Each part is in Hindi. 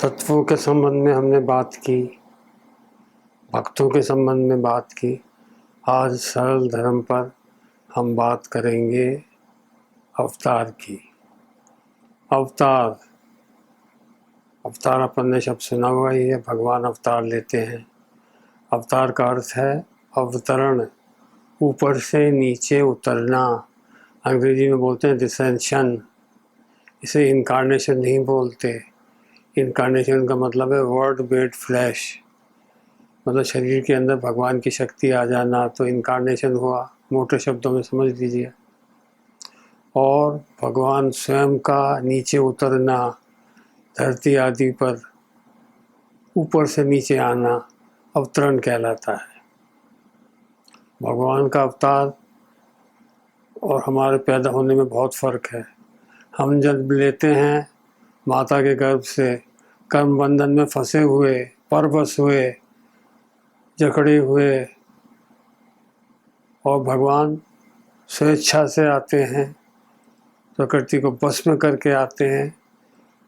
तत्वों के संबंध में हमने बात की, भक्तों के संबंध में बात की। आज सरल धर्म पर हम बात करेंगे अवतार की। अवतार अपन ने शब्द सुना हुआ ही है। भगवान अवतार लेते हैं। अवतार का अर्थ है अवतरण, ऊपर से नीचे उतरना। अंग्रेजी में बोलते हैं डिसेंशन। इसे इनकारनेशन नहीं बोलते। इनकारनेशन का मतलब है वर्ड मेड फ्लैश, मतलब शरीर के अंदर भगवान की शक्ति आ जाना, तो इनकारनेशन हुआ, मोटे शब्दों में समझ लीजिए। और भगवान स्वयं का नीचे उतरना, धरती आदि पर ऊपर से नीचे आना अवतरण कहलाता है। भगवान का अवतार और हमारे पैदा होने में बहुत फ़र्क है। हम जन्म लेते हैं माता के गर्भ से, कर्म बंधन में फंसे हुए, परवश हुए, जकड़े हुए, और भगवान स्वेच्छा से आते हैं, प्रकृति को बस में करके आते हैं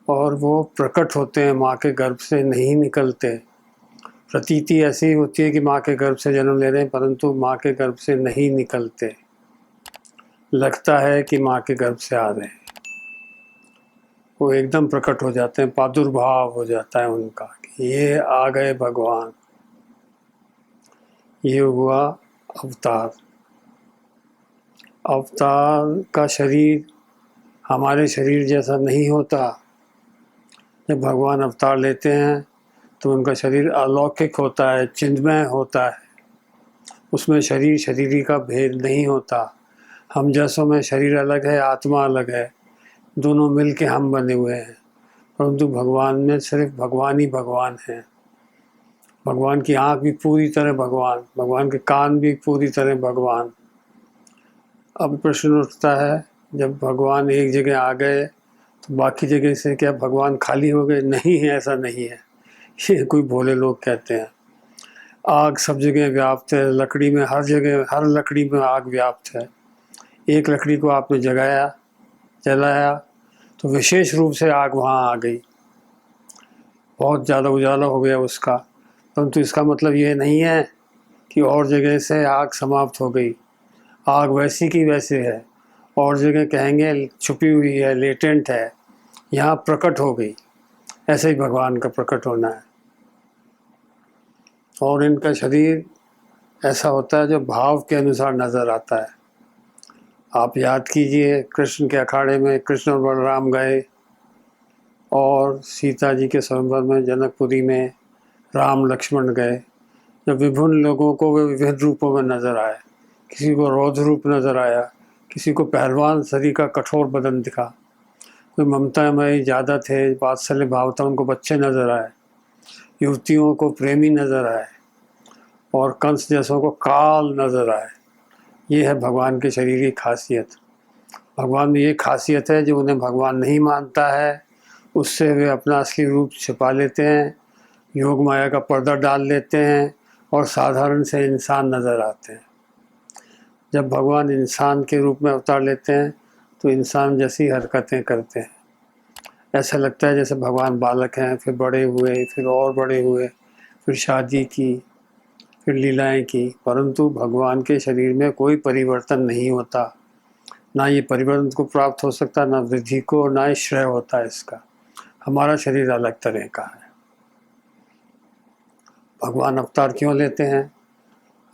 और वो प्रकट होते हैं, माँ के गर्भ से नहीं निकलते। प्रतीति ऐसी होती है कि माँ के गर्भ से जन्म ले रहे हैं, परंतु माँ के गर्भ से नहीं निकलते। लगता है कि माँ के गर्भ से आ रहे हैं। वो एकदम प्रकट हो जाते हैं, प्रादुर्भाव हो जाता है उनका कि ये आ गए भगवान। ये हुआ अवतार। अवतार का शरीर हमारे शरीर जैसा नहीं होता। जब भगवान अवतार लेते हैं तो उनका शरीर अलौकिक होता है, चिन्मय होता है। उसमें शरीर शरीरी का भेद नहीं होता। हम जैसों में शरीर अलग है, आत्मा अलग है, दोनों मिल के हम बने हुए हैं, परंतु भगवान में सिर्फ भगवान ही भगवान है। भगवान की आँख भी पूरी तरह भगवान, भगवान के कान भी पूरी तरह भगवान। अब प्रश्न उठता है, जब भगवान एक जगह आ गए तो बाकी जगह से क्या भगवान खाली हो गए? नहीं है, ऐसा नहीं है। ये कोई भोले लोग कहते हैं। आग सब जगह व्याप्त है, लकड़ी में हर जगह, हर लकड़ी में आग व्याप्त है। एक लकड़ी को आपने जलाया तो विशेष रूप से आग वहाँ आ गई, बहुत ज़्यादा उजाला हो गया उसका, परंतु इसका मतलब ये नहीं है कि और जगह से आग समाप्त हो गई। आग वैसी की वैसे है, और जगह कहेंगे छुपी हुई है, लेटेंट है, यहाँ प्रकट हो गई। ऐसे ही भगवान का प्रकट होना है। और इनका शरीर ऐसा होता है जो भाव के अनुसार नज़र आता है। आप याद कीजिए, कृष्ण के अखाड़े में कृष्ण और बलराम गए और सीता जी के स्वयंवर में जनकपुरी में राम लक्ष्मण गए। जब विभिन्न लोगों को वे विभिन्न रूपों में नज़र आए, किसी को रौद्र रूप नज़र आया, किसी को पहलवान शरीर का कठोर बदन दिखा, कोई ममतामय ज़्यादा थे, वात्सल्य भाव था, उनको बच्चे नज़र आए, युवतियों को प्रेमी नज़र आए, और कंस जैसों को काल नज़र आए। ये है भगवान के शरीर की खासियत। भगवान में ये खासियत है, जो उन्हें भगवान नहीं मानता है उससे वे अपना असली रूप छिपा लेते हैं, योग माया का पर्दा डाल लेते हैं और साधारण से इंसान नज़र आते हैं। जब भगवान इंसान के रूप में अवतार लेते हैं तो इंसान जैसी हरकतें करते हैं। ऐसा लगता है जैसे भगवान बालक हैं, फिर बड़े हुए, फिर और बड़े हुए, फिर शादी की, फिर लीलाएं की, परंतु भगवान के शरीर में कोई परिवर्तन नहीं होता। ना ये परिवर्तन को प्राप्त हो सकता, ना वृद्धि को, ना ही श्रेय होता है इसका। हमारा शरीर अलग तरह का है। भगवान अवतार क्यों लेते हैं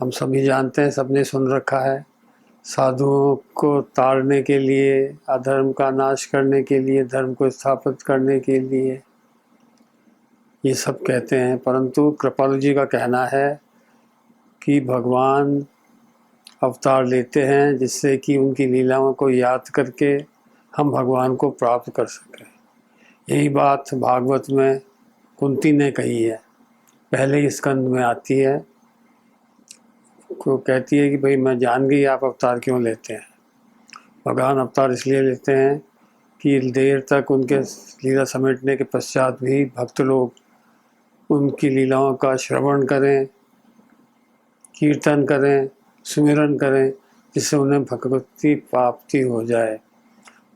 हम सभी जानते हैं, सबने सुन रखा है। साधुओं को ताड़ने के लिए, अधर्म का नाश करने के लिए, धर्म को स्थापित करने के लिए, ये सब कहते हैं। परंतु कृपालु जी का कहना है कि भगवान अवतार लेते हैं जिससे कि उनकी लीलाओं को याद करके हम भगवान को प्राप्त कर सकें। यही बात भागवत में कुंती ने कही है, पहले ही स्कंद में आती है। को कहती है कि भाई मैं जान गई आप अवतार क्यों लेते हैं। भगवान अवतार इसलिए लेते हैं कि देर तक उनके लीला समेटने के पश्चात भी भक्त लोग उनकी लीलाओं का श्रवण करें, कीर्तन करें, सुमिरन करें, जिससे उन्हें भगवती प्राप्ति हो जाए।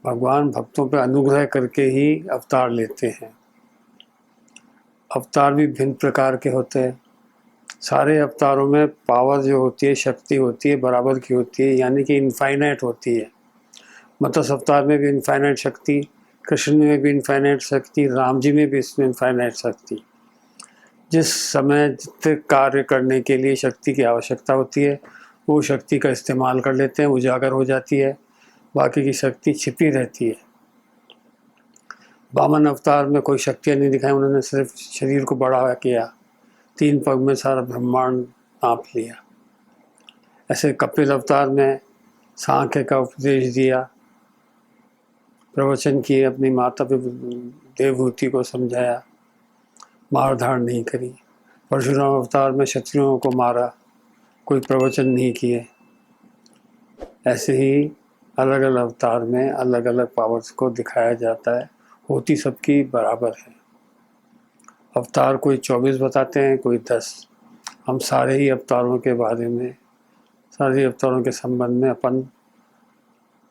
भगवान भक्तों पर अनुग्रह करके ही अवतार लेते हैं। अवतार भी भिन्न प्रकार के होते हैं। सारे अवतारों में पावर जो होती है, शक्ति होती है, बराबर की होती है, यानी कि इनफाइनाइट होती है। मत्स्य अवतार में भी इनफाइनाइट शक्ति, कृष्ण में भी इनफाइनाइट शक्ति, राम जी में भी इसमें इनफाइनाइट शक्ति। जिस समय जितने कार्य करने के लिए शक्ति की आवश्यकता होती है, वो शक्ति का इस्तेमाल कर लेते हैं, उजागर हो जाती है, बाकी की शक्ति छिपी रहती है। वामन अवतार में कोई शक्तियाँ नहीं दिखाई, उन्होंने सिर्फ शरीर को बड़ा किया, 3 पग में सारा ब्रह्मांड नाप लिया। ऐसे कपिल अवतार में सांख्य का उपदेश दिया, प्रवचन किए, अपनी माता देवहूति को समझाया, मार धाड़ नहीं करी। परशुराम अवतार में क्षत्रियों को मारा, कोई प्रवचन नहीं किए। ऐसे ही अलग अलग अवतार में अलग अलग पावर्स को दिखाया जाता है, होती सबकी बराबर है। अवतार कोई 24 बताते हैं, कोई 10। हम सारे ही अवतारों के बारे में, सारे अवतारों के संबंध में अपन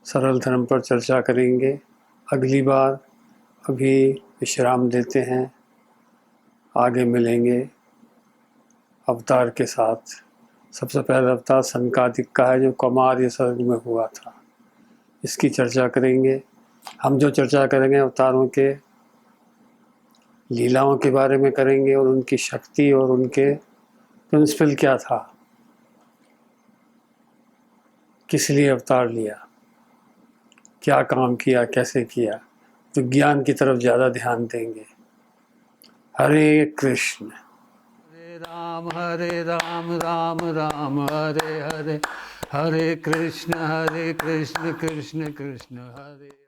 सरल धर्म पर चर्चा करेंगे अगली बार। अभी विश्राम देते हैं, आगे मिलेंगे अवतार के साथ। सबसे पहला अवतार सनकादिक का है, जो कुमार सर्ग में हुआ था, इसकी चर्चा करेंगे। हम जो चर्चा करेंगे अवतारों के लीलाओं के बारे में करेंगे, और उनकी शक्ति और उनके प्रिंसिपल क्या था, किस लिए अवतार लिया, क्या काम किया, कैसे किया। तो ज्ञान की तरफ ज़्यादा ध्यान देंगे। हरे कृष्ण। हरे राम राम राम हरे हरे, हरे कृष्ण कृष्ण कृष्ण हरे।